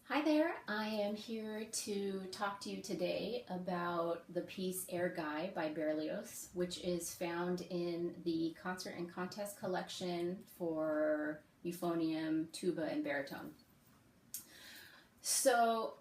Hi there, I am here to talk to you today about the piece Air Gai by Berlioz, which is found in the Concert and Contest collection for Euphonium, tuba, and baritone. So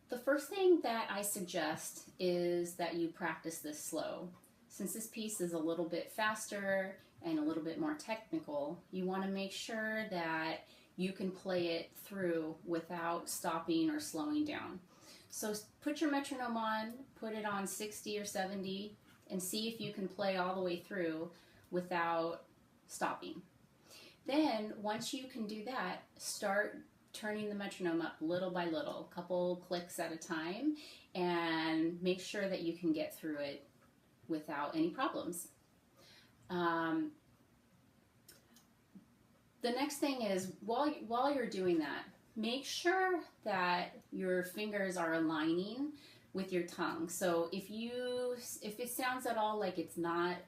the first thing that I suggest is that you practice this slow. Since this piece is a little bit faster and a little bit more technical, you want to make sure that you can play it through without stopping or slowing down. So put your metronome on, put it on 60 or 70, and see if you can play all the way through without stopping. Then, once you can do that, start turning the metronome up little by little, a couple clicks at a time, and make sure that you can get through it without any problems. The next thing is, while you're doing that, make sure that your fingers are aligning with your tongue. So if it sounds at all like it's not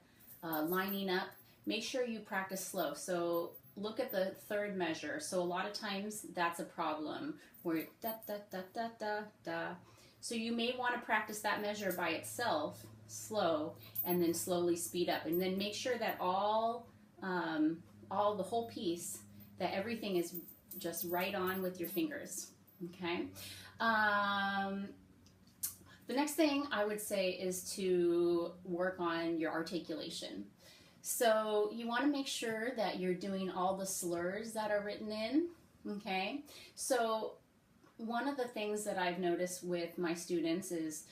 lining up, make sure you practice slow. So look at the third measure. So a lot of times that's a problem, where da da da da da da. So you may want to practice that measure by itself, slow, and then slowly speed up, and then make sure that the whole piece, that everything is just right on with your fingers. Okay. The next thing I would say is to work on your articulation. So you want to make sure that you're doing all the slurs that are written in. Okay. So one of the things that I've noticed with my students is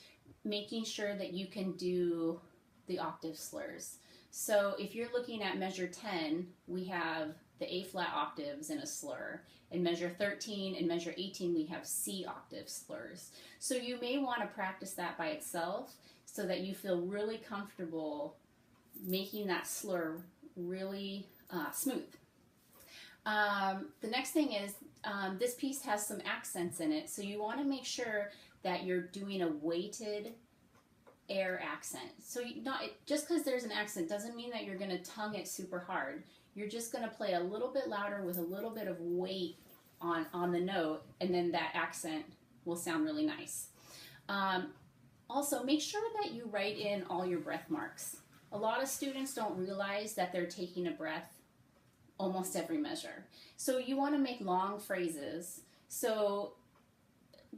making sure that you can do the octave slurs. So if you're looking at measure 10, we have the A flat octaves in a slur. In measure 13 and measure 18, we have C octave slurs. So you may want to practice that by itself so that you feel really comfortable making that slur really smooth. The next thing is, this piece has some accents in it, so you want to make sure that you're doing a weighted air accent. So just because there's an accent doesn't mean that you're going to tongue it super hard. You're just going to play a little bit louder with a little bit of weight on the note, and then that accent will sound really nice. Also, make sure that you write in all your breath marks. A lot of students don't realize that they're taking a breath almost every measure. So you want to make long phrases. So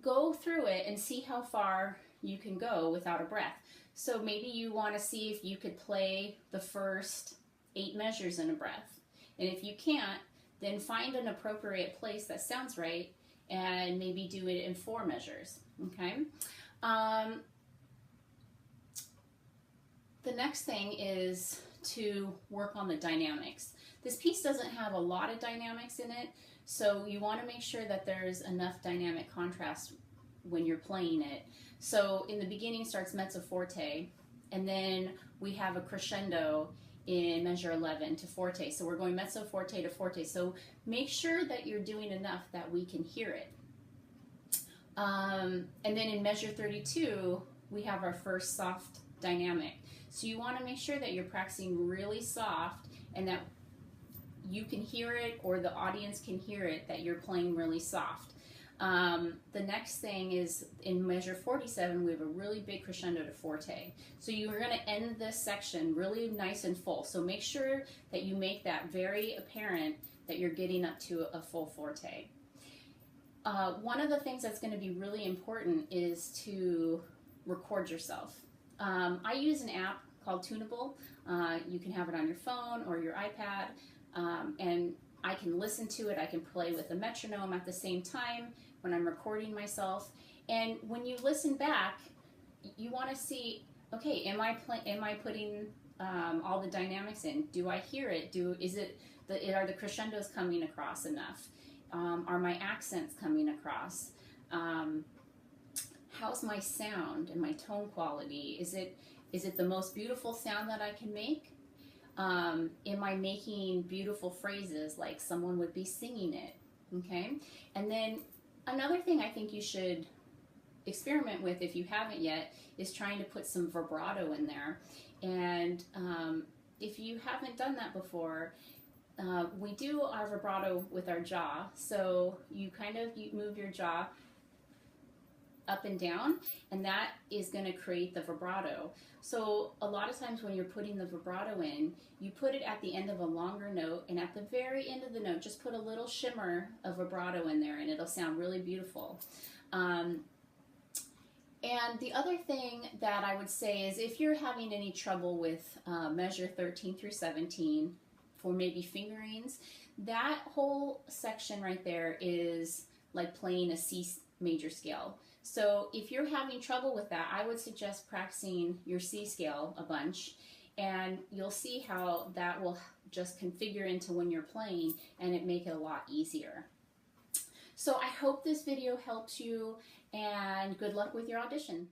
go through it and see how far you can go without a breath. So maybe you want to see if you could play the first 8 measures in a breath. And if you can't, then find an appropriate place that sounds right and maybe do it in 4 measures. Okay. The next thing is to work on the dynamics. This piece doesn't have a lot of dynamics in it, so you want to make sure that there's enough dynamic contrast when you're playing it. So in the beginning starts mezzo forte, and then we have a crescendo in measure 11 to forte. So we're going mezzo forte to forte. So make sure that you're doing enough that we can hear it. And then in measure 32, we have our first soft dynamic. So you want to make sure that you're practicing really soft and that you can hear it, or the audience can hear it, that you're playing really soft. The next thing is in measure 47, we have a really big crescendo to forte. So you are going to end this section really nice and full. So make sure that you make that very apparent that you're getting up to a full forte. One of the things that's going to be really important is to record yourself. I use an app called Tunable. You can have it on your phone or your iPad, and I can listen to it. I can play with a metronome at the same time when I'm recording myself. And when you listen back, you want to see, okay, am I putting all the dynamics in? Do I hear it? Are the crescendos coming across enough? Are my accents coming across? How's my sound and my tone quality? Is it the most beautiful sound that I can make? Am I making beautiful phrases like someone would be singing it? Okay. And then another thing I think you should experiment with, if you haven't yet, is trying to put some vibrato in there. And if you haven't done that before, we do our vibrato with our jaw. So you move your jaw up and down, and that is going to create the vibrato. So a lot of times when you're putting the vibrato in, you put it at the end of a longer note, and at the very end of the note, just put a little shimmer of vibrato in there, and it'll sound really beautiful. And the other thing that I would say is, if you're having any trouble with measure 13 through 17 for maybe fingerings, that whole section right there is like playing a C major scale. So if you're having trouble with that, I would suggest practicing your C scale a bunch, and you'll see how that will just configure into when you're playing, and it make it a lot easier. So I hope this video helps you, and good luck with your audition.